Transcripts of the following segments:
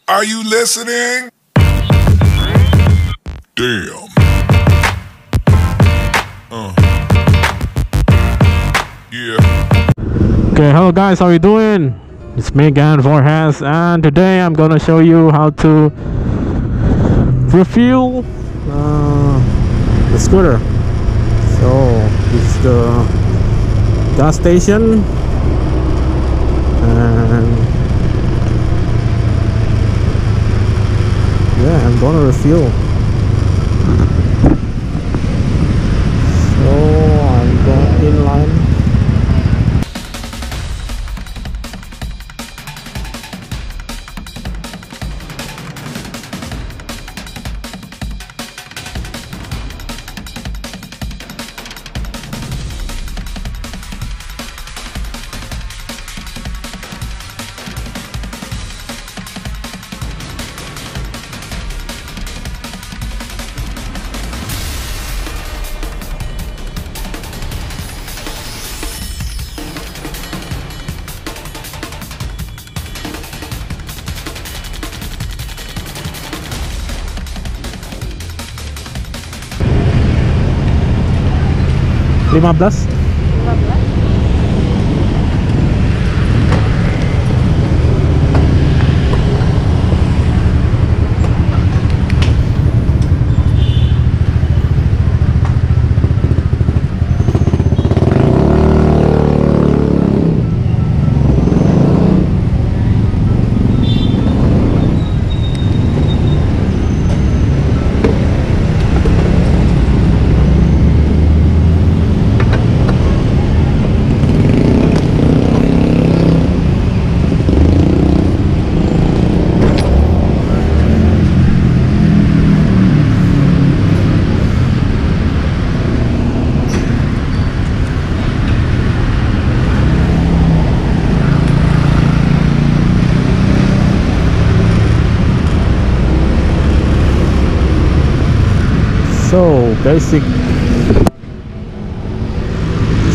Are you listening? Damn. Yeah. Okay, hello guys, how you doing? It's me again, Vorhesz, and today I'm gonna show you how to refuel the scooter. So this is the gas station, and yeah, I'm gonna refuel. So I'm going inline. Lima belas.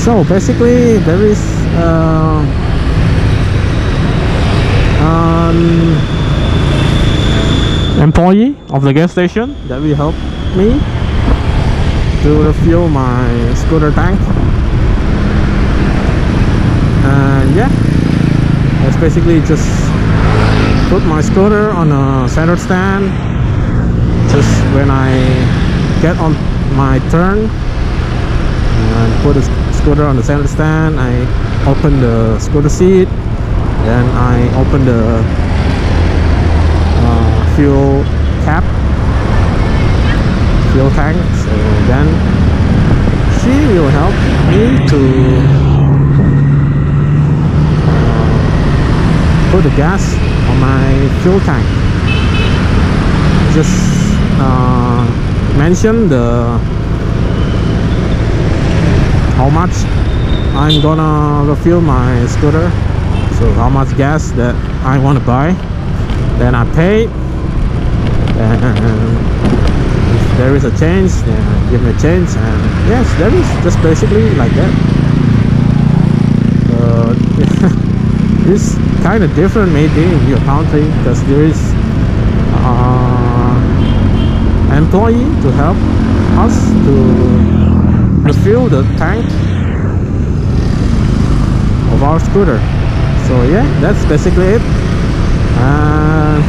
So basically there is an employee of the gas station that will help me to refuel my scooter tank, and yeah, that's basically just put my scooter on a center stand. Just when I get on my turn and put the scooter on the center stand, I open the scooter seat, then I open the fuel cap, fuel tank. So then she will help me to put the gas on my fuel tank. Just mention the how much I'm gonna refuel my scooter, so how much gas that I want to buy, then I pay, and if there is a change, then give me a change. And yes, that is just basically like that. It's kind of different maybe in your country, because there is employee to help us to refill the tank of our scooter. So yeah, that's basically it. And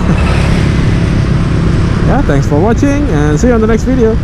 yeah, thanks for watching, and see you on the next video.